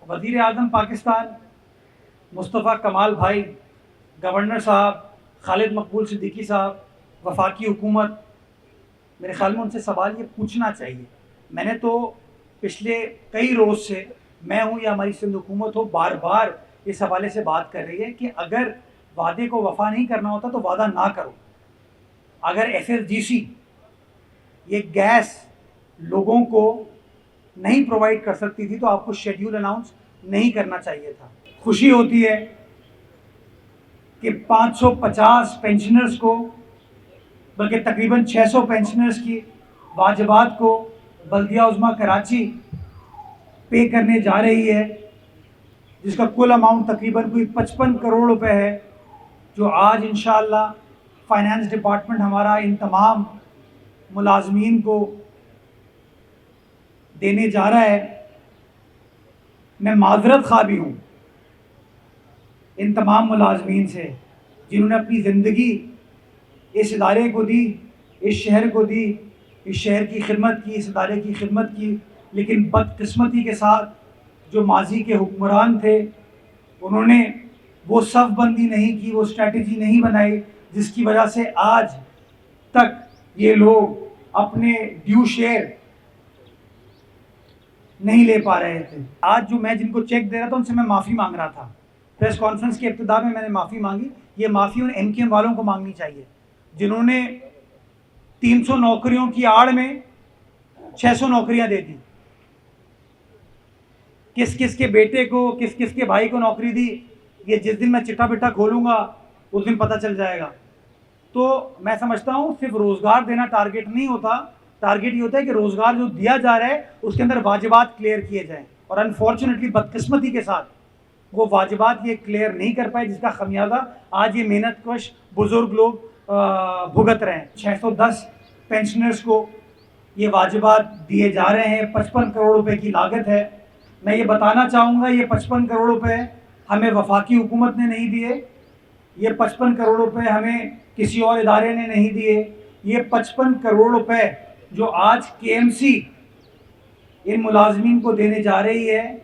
वज़ीर आज़म पाकिस्तान मुस्तफ़ा कमाल भाई, गवर्नर साहब, खालिद मकबूल सिद्दीकी साहब, वफाकी हुकूमत, मेरे ख़्याल में उनसे सवाल ये पूछना चाहिए। मैंने तो पिछले कई रोज़ से, मैं हूँ या हमारी सिंध हुकूमत हो, बार बार इस हवाले से बात कर रही है कि अगर वादे को वफ़ा नहीं करना होता तो वादा ना करो। अगर SSGC ये गैस लोगों को नहीं प्रोवाइड कर सकती थी तो आपको शेड्यूल अनाउंस नहीं करना चाहिए था। खुशी होती है कि 550 पेंशनर्स को, बल्कि तकरीबन 600 पेंशनर्स की वाजिबात को बल्दिया उज़्मा कराची पे करने जा रही है, जिसका कुल अमाउंट तकरीबन कोई 55 करोड़ रुपए है, जो आज इंशाअल्लाह फाइनेंस डिपार्टमेंट हमारा इन तमाम मुलाजमीन को देने जा रहा है। मैं माजरत खा भी हूँ इन तमाम मुलाजमीन से जिन्होंने अपनी ज़िंदगी इस इदारे को दी, इस शहर को दी, इस शहर की खिदमत की, इस इदारे की खिदमत की, लेकिन बदकिस्मती के साथ जो माजी के हुक्मरान थे उन्होंने वो सफ़बंदी नहीं की, वो स्ट्रैटेजी नहीं बनाई, जिसकी वजह से आज तक ये लोग अपने ड्यू शेयर नहीं ले पा रहे थे। आज जो मैं जिनको चेक दे रहा था उनसे मैं माफ़ी मांग रहा था। प्रेस कॉन्फ्रेंस के इब्तिदा में मैंने माफ़ी मांगी। ये माफ़ी उन MKM वालों को मांगनी चाहिए जिन्होंने 300 नौकरियों की आड़ में 600 नौकरियां दे दी। किस किस के बेटे को, किस किस के भाई को नौकरी दी, ये जिस दिन मैं चिट्ठा पिट्ठा खोलूँगा उस दिन पता चल जाएगा। तो मैं समझता हूँ सिर्फ रोज़गार देना टारगेट नहीं होता, टारगेट ये होता है कि रोज़गार जो दिया जा रहा है उसके अंदर वाजिबात क्लियर किए जाएँ। और अनफॉर्चुनेटली बदकिस्मती के साथ वो वाजिबात ये क्लियर नहीं कर पाए, जिसका खमियाजा आज ये मेहनतकश बुज़ुर्ग लोग भुगत रहे हैं। 610 पेंशनर्स को ये वाजिबात दिए जा रहे हैं, 55 करोड़ रुपए की लागत है। मैं ये बताना चाहूँगा, ये 55 करोड़ रुपए हमें वफाकी हुकूमत ने नहीं दिए, ये 55 करोड़ रुपए हमें किसी और इदारे ने नहीं दिए। ये 55 करोड़ रुपए जो आज KMC इन मुलाजमीन को देने जा रही है,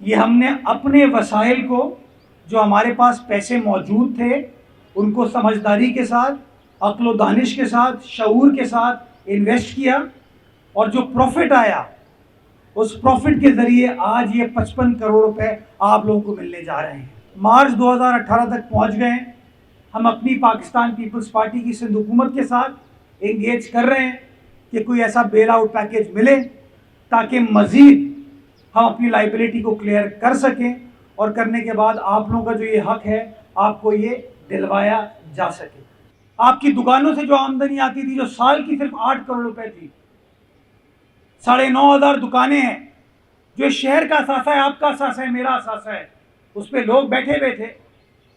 ये हमने अपने वसाइल को, जो हमारे पास पैसे मौजूद थे, उनको समझदारी के साथ, अक्ल व दानिश के साथ, शऊर के साथ इन्वेस्ट किया, और जो प्रॉफिट आया उस प्रॉफिट के ज़रिए आज ये 55 करोड़ रुपए आप लोगों को मिलने जा रहे हैं। मार्च 2018 तक पहुंच गए। हम अपनी पाकिस्तान पीपल्स पार्टी की सिंध हुकूमत के साथ एंगेज कर रहे हैं कि कोई ऐसा बेल आउट पैकेज मिले ताकि मज़ीद हम अपनी लाइबिलिटी को क्लियर कर सकें, और करने के बाद आप लोगों का जो ये हक है आपको ये दिलवाया जा सके। आपकी दुकानों से जो आमदनी आती थी, जो साल की सिर्फ 8 करोड़ रुपए थी, 9,500 दुकानें हैं, जो शहर का असासा है, आपका असासा है, मेरा असासा है, उस पर लोग बैठे हुए थे।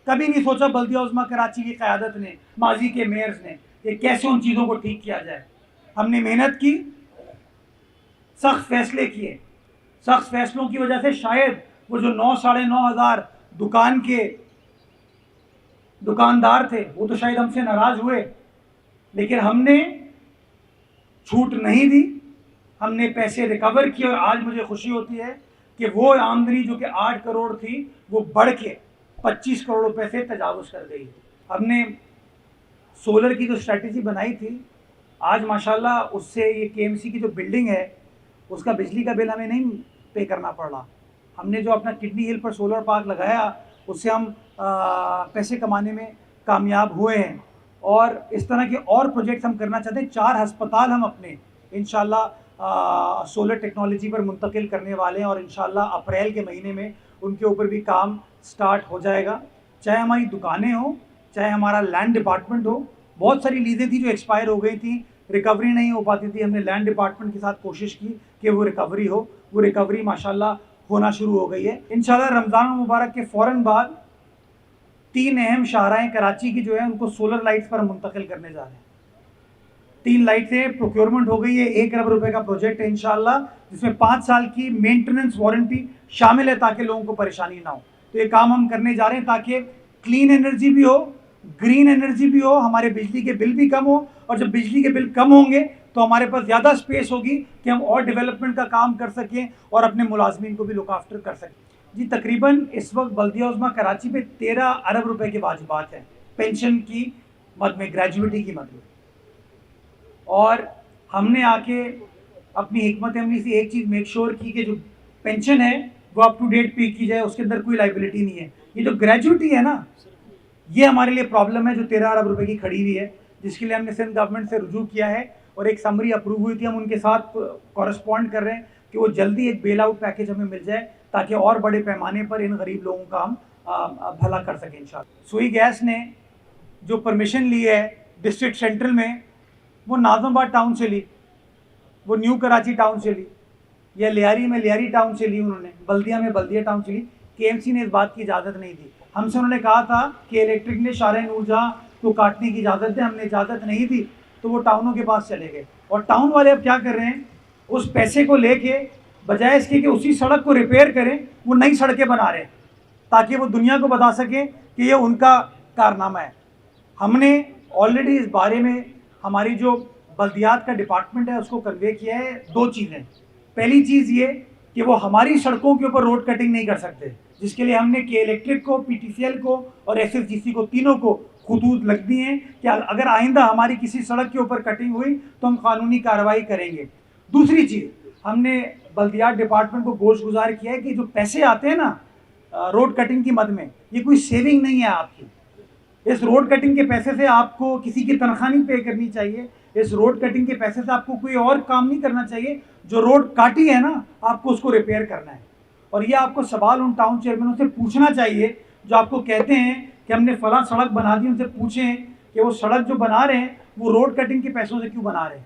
कभी नहीं सोचा बल्दिया उज़्मा कराची की क़यादत ने, माजी के मेयर्स ने, कि कैसे उन चीज़ों को ठीक किया जाए। हमने मेहनत की, सख्त फैसले किए। सख्त फैसलों की वजह से शायद वो जो 9-9,500 दुकान के दुकानदार थे वो तो शायद हमसे नाराज़ हुए, लेकिन हमने छूट नहीं दी, हमने पैसे रिकवर किए। और आज मुझे खुशी होती है कि वो आमदनी जो कि 8 करोड़ थी वो बढ़ के 25 करोड़ रुपए से तजावुज़ कर गई। हमने सोलर की जो स्ट्रैटेजी बनाई थी, आज माशाल्लाह उससे ये KMC की जो बिल्डिंग है उसका बिजली का बिल हमें नहीं पे करना पड़ रहा। हमने जो अपना किडनी हिल पर सोलर पार्क लगाया उससे हम पैसे कमाने में कामयाब हुए हैं, और इस तरह के और प्रोजेक्ट्स हम करना चाहते हैं। 4 हस्पताल हम अपने इंशाल्लाह सोलर टेक्नोलॉजी पर मुंतकिल करने वाले हैं, और इंशाल्लाह अप्रैल के महीने में उनके ऊपर भी काम स्टार्ट हो जाएगा। चाहे हमारी दुकानें हो, चाहे हमारा लैंड डिपार्टमेंट हो, बहुत सारी लीजें थी जो एक्सपायर हो गई थी, रिकवरी नहीं हो पाती थी। हमने लैंड डिपार्टमेंट के साथ कोशिश की कि वो रिकवरी हो, वो रिकवरी माशाल्लाह होना शुरू हो गई है। इंशाल्लाह रमज़ान मुबारक के फ़ौरन बाद 3 अहम शाहराएँ कराची की जो है उनको सोलर लाइट्स पर मुंतकिल करने जा रहे हैं। 3 लाइटें प्रोक्योरमेंट हो गई है, 1 अरब रुपए का प्रोजेक्ट है इंशाल्लाह, जिसमें 5 साल की मेंटेनेंस वारंटी शामिल है ताकि लोगों को परेशानी ना हो। तो ये काम हम करने जा रहे हैं ताकि क्लीन एनर्जी भी हो, ग्रीन एनर्जी भी हो, हमारे बिजली के बिल भी कम हो, और जब बिजली के बिल कम होंगे तो हमारे पास ज़्यादा स्पेस होगी कि हम और डेवलपमेंट का काम कर सकें और अपने मुलाजमीन को भी लुक आफ्टर कर सकें। जी, तकरीबन इस वक्त बल्दिया उज़्मा कराची पे 13 अरब रुपए के वाजिबात हैं पेंशन की मद में, ग्रेजुइटी की मद में। और हमने आके अपनी हिकमत अमली से एक चीज़ मेक श्योर की कि जो पेंशन है वो अप टू डेट पे की जाए, उसके अंदर कोई लाइबिलिटी नहीं है। ये जो ग्रेजुइटी है ना, ये हमारे लिए प्रॉब्लम है जो 13 अरब रुपए की खड़ी हुई है, जिसके लिए हमने सिंध गवर्नमेंट से रुजू किया है और एक समरी अप्रूव हुई थी। हम उनके साथ कॉरेस्पॉन्ड कर रहे हैं कि वो जल्दी एक बेल आउट पैकेज हमें मिल जाए ताकि और बड़े पैमाने पर इन गरीब लोगों का हम भला कर सकें इंशाल्लाह। सुई गैस ने जो परमिशन ली है डिस्ट्रिक्ट सेंट्रल में, वो नाज़माबाद टाउन से ली, वो न्यू कराची टाउन से ली, या लियारी में लियारी टाउन से ली, उन्होंने बल्दिया में बल्दिया टाउन से ली। KMC ने इस बात की इजाज़त नहीं दी। हमसे उन्होंने कहा था कि इलेक्ट्रिक ने शाह नूरजहां को काटने की इजाज़त दे, हमने इजाज़त नहीं दी, तो वो टाउनों के पास चले गए। और टाउन वाले अब क्या कर रहे हैं, उस पैसे को लेके बजाय इसके कि उसी सड़क को रिपेयर करें, वो नई सड़कें बना रहे हैं ताकि वो दुनिया को बता सकें कि ये उनका कारनामा है। हमने ऑलरेडी इस बारे में हमारी जो बल्दियात का डिपार्टमेंट है उसको कन्वे किया है। 2 चीज़ें, पहली चीज़ ये कि वो हमारी सड़कों के ऊपर रोड कटिंग नहीं कर सकते, जिसके लिए हमने के इलेक्ट्रिक को, PTCL को और SSGC को, तीनों को खतूत लग दिए हैं कि अगर आइंदा हमारी किसी सड़क के ऊपर कटिंग हुई तो हम कानूनी कार्रवाई करेंगे। दूसरी चीज़, हमने बल्दियात डिपार्टमेंट को गोश गुजार किया है कि जो पैसे आते हैं ना रोड कटिंग की मद में, ये कोई सेविंग नहीं है आपकी। इस रोड कटिंग के पैसे से आपको किसी की तनख्वाह नहीं पे करनी चाहिए, इस रोड कटिंग के पैसे से आपको कोई और काम नहीं करना चाहिए। जो रोड काटी है ना, आपको उसको रिपेयर करना है। और ये आपको सवाल उन टाउन चेयरमैनों से पूछना चाहिए जो आपको कहते हैं कि हमने फलां सड़क बना दी, उनसे पूछें कि वो सड़क जो बना रहे हैं वो रोड कटिंग के पैसों से क्यों बना रहे हैं।